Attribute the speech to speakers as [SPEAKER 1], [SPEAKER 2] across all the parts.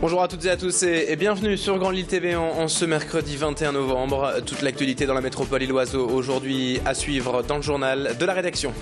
[SPEAKER 1] Bonjour à toutes et à tous et bienvenue sur Grand Lille TV en ce mercredi 21 novembre. Toute l'actualité dans la métropole lilloise aujourd'hui à suivre dans le journal de la rédaction.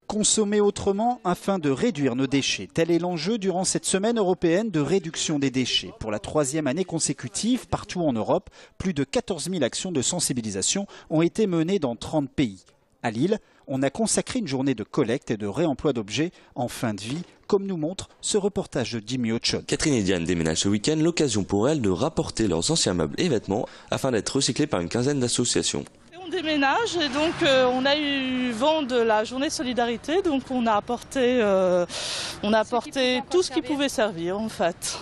[SPEAKER 2] Consommer autrement afin de réduire nos déchets. Tel est l'enjeu durant cette semaine européenne de réduction des déchets. Pour la 3e année consécutive, partout en Europe, plus de 14 000 actions de sensibilisation ont été menées dans 30 pays. À Lille, on a consacré une journée de collecte et de réemploi d'objets en fin de vie, comme nous montre ce reportage de Jimmy Ochon.
[SPEAKER 3] Catherine et Diane déménagent ce week-end, l'occasion pour elles de rapporter leurs anciens meubles et vêtements afin d'être recyclés par une quinzaine d'associations.
[SPEAKER 4] On déménage et donc on a eu vent de la journée solidarité, donc on a apporté tout ce qui pouvait servir en fait.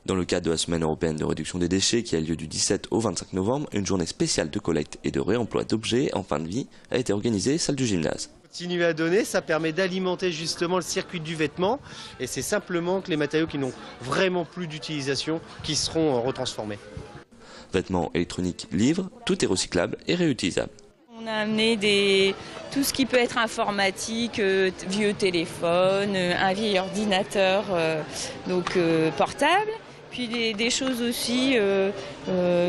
[SPEAKER 3] Dans le cadre de la semaine européenne de réduction des déchets qui a lieu du 17 au 25 novembre, une journée spéciale de collecte et de réemploi d'objets en fin de vie a été organisée salle du gymnase.
[SPEAKER 5] Continuer à donner, ça permet d'alimenter justement le circuit du vêtement et c'est simplement que les matériaux qui n'ont vraiment plus d'utilisation qui seront retransformés.
[SPEAKER 3] Vêtements, électroniques, livres, tout est recyclable et réutilisable.
[SPEAKER 6] On a amené tout ce qui peut être informatique, vieux téléphone, un vieil ordinateur portable. Puis des choses aussi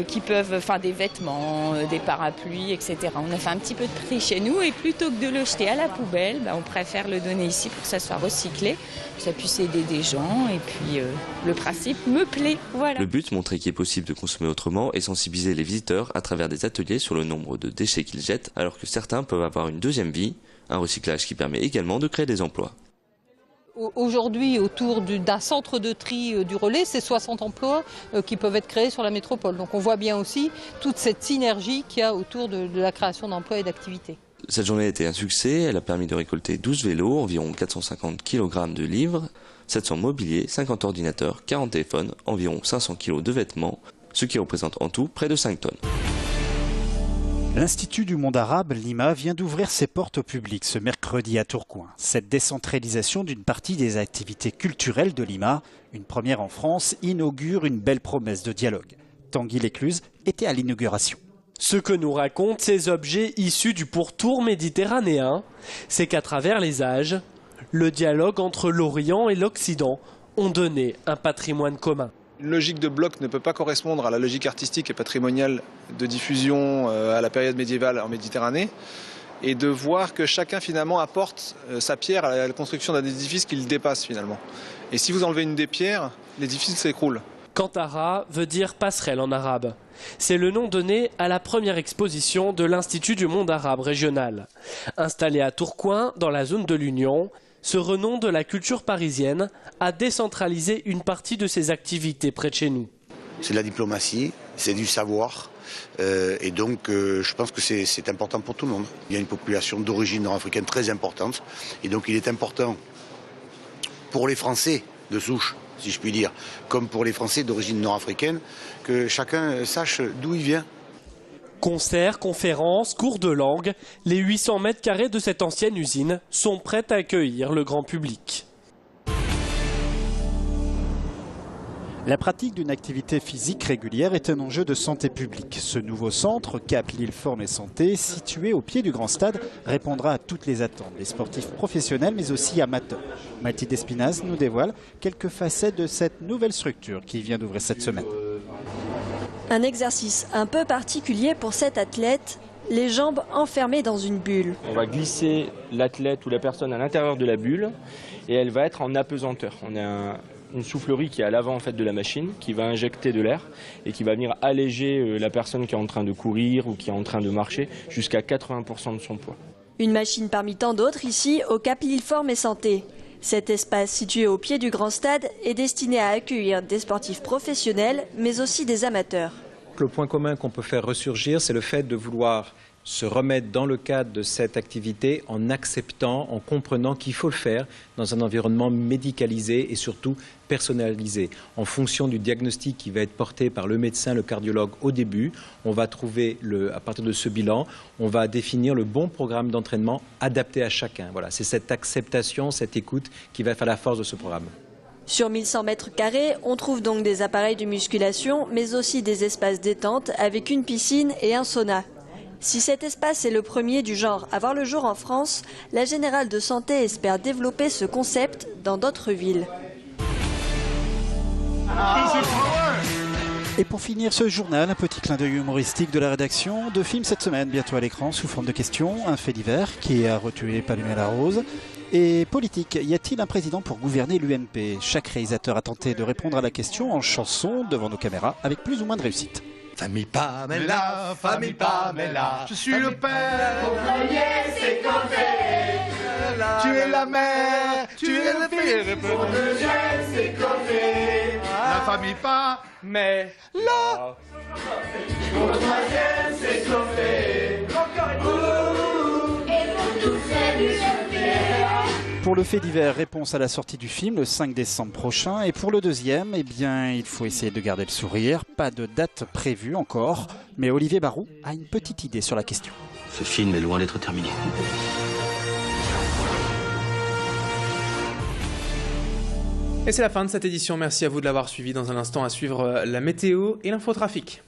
[SPEAKER 6] qui peuvent, des vêtements, des parapluies, etc. On a fait un petit peu de tri chez nous et plutôt que de le jeter à la poubelle, on préfère le donner ici pour que ça soit recyclé, que ça puisse aider des gens et puis le principe me plaît. Voilà.
[SPEAKER 3] Le but, montrer qu'il est possible de consommer autrement et sensibiliser les visiteurs à travers des ateliers sur le nombre de déchets qu'ils jettent alors que certains peuvent avoir une deuxième vie, un recyclage qui permet également de créer des emplois.
[SPEAKER 7] Aujourd'hui, autour d'un centre de tri du relais, c'est 60 emplois qui peuvent être créés sur la métropole. Donc on voit bien aussi toute cette synergie qu'il y a autour de la création d'emplois et d'activités.
[SPEAKER 3] Cette journée a été un succès, elle a permis de récolter 12 vélos, environ 450 kg de livres, 700 mobiliers, 50 ordinateurs, 40 téléphones, environ 500 kg de vêtements, ce qui représente en tout près de 5 tonnes.
[SPEAKER 2] L'Institut du monde arabe, Lima, vient d'ouvrir ses portes au public ce mercredi à Tourcoing. Cette décentralisation d'une partie des activités culturelles de Lima, une première en France, inaugure une belle promesse de dialogue. Tanguy Lécluse était à l'inauguration.
[SPEAKER 8] Ce que nous racontent ces objets issus du pourtour méditerranéen, c'est qu'à travers les âges, le dialogue entre l'Orient et l'Occident ont donné un patrimoine commun.
[SPEAKER 9] Une logique de bloc ne peut pas correspondre à la logique artistique et patrimoniale de diffusion à la période médiévale en Méditerranée et de voir que chacun finalement apporte sa pierre à la construction d'un édifice qui le dépasse finalement. Et si vous enlevez une des pierres, l'édifice s'écroule.
[SPEAKER 8] Kantara veut dire passerelle en arabe. C'est le nom donné à la première exposition de l'Institut du monde arabe régional. Installé à Tourcoing, dans la zone de l'Union, ce renom de la culture parisienne a décentralisé une partie de ses activités près de chez nous.
[SPEAKER 10] C'est de la diplomatie, c'est du savoir et donc je pense que c'est important pour tout le monde. Il y a une population d'origine nord-africaine très importante et donc il est important pour les Français de souche, si je puis dire, comme pour les Français d'origine nord-africaine, que chacun sache d'où il vient.
[SPEAKER 8] Concerts, conférences, cours de langue, les 800 mètres carrés de cette ancienne usine sont prêts à accueillir le grand public.
[SPEAKER 2] La pratique d'une activité physique régulière est un enjeu de santé publique. Ce nouveau centre, Cap Lille Forme et Santé, situé au pied du Grand Stade, répondra à toutes les attentes des sportifs professionnels mais aussi amateurs. Mathilde Espinaz nous dévoile quelques facettes de cette nouvelle structure qui vient d'ouvrir cette semaine.
[SPEAKER 11] Un exercice un peu particulier pour cet athlète, les jambes enfermées dans une bulle.
[SPEAKER 12] On va glisser l'athlète ou la personne à l'intérieur de la bulle et elle va être en apesanteur. On a une soufflerie qui est à l'avant en fait de la machine qui va injecter de l'air et qui va venir alléger la personne qui est en train de courir ou qui est en train de marcher jusqu'à 80% de son poids.
[SPEAKER 11] Une machine parmi tant d'autres ici au Cap Lille Forme et Santé. Cet espace situé au pied du Grand Stade est destiné à accueillir des sportifs professionnels mais aussi des amateurs.
[SPEAKER 13] Le point commun qu'on peut faire ressurgir, c'est le fait de vouloir se remettre dans le cadre de cette activité en acceptant, en comprenant qu'il faut le faire dans un environnement médicalisé et surtout personnalisé. En fonction du diagnostic qui va être porté par le médecin, le cardiologue au début, on va trouver, à partir de ce bilan, on va définir le bon programme d'entraînement adapté à chacun. Voilà, c'est cette acceptation, cette écoute qui va faire la force de ce programme.
[SPEAKER 11] Sur 1100 mètres carrés, on trouve donc des appareils de musculation, mais aussi des espaces détente avec une piscine et un sauna. Si cet espace est le premier du genre à voir le jour en France, la Générale de Santé espère développer ce concept dans d'autres villes.
[SPEAKER 2] Et pour finir ce journal, un petit clin d'œil humoristique de la rédaction. 2 films cette semaine, bientôt à l'écran sous forme de questions. Un fait divers qui a retué Palomé-la-Rose. Et politique, y a-t-il un président pour gouverner l'UMP? Chaque réalisateur a tenté de répondre à la question en chanson devant nos caméras avec plus ou moins de réussite.
[SPEAKER 14] Famille Pamela, famille Pamela,
[SPEAKER 15] je suis le père, au premier c'est Cordé.
[SPEAKER 14] Tu es la mère, tu es le père,
[SPEAKER 15] au deuxième c'est Cordé.
[SPEAKER 14] La famille Pamela,
[SPEAKER 15] au troisième c'est Cordé. Et pour tous c'est l'UMP.
[SPEAKER 2] Pour le fait divers, réponse à la sortie du film le 5 décembre prochain. Et pour le deuxième, eh bien, il faut essayer de garder le sourire. Pas de date prévue encore. Mais Olivier Barou a une petite idée sur la question.
[SPEAKER 16] Ce film est loin d'être terminé.
[SPEAKER 1] Et c'est la fin de cette édition. Merci à vous de l'avoir suivi. Dans un instant, à suivre la météo et l'infotrafic.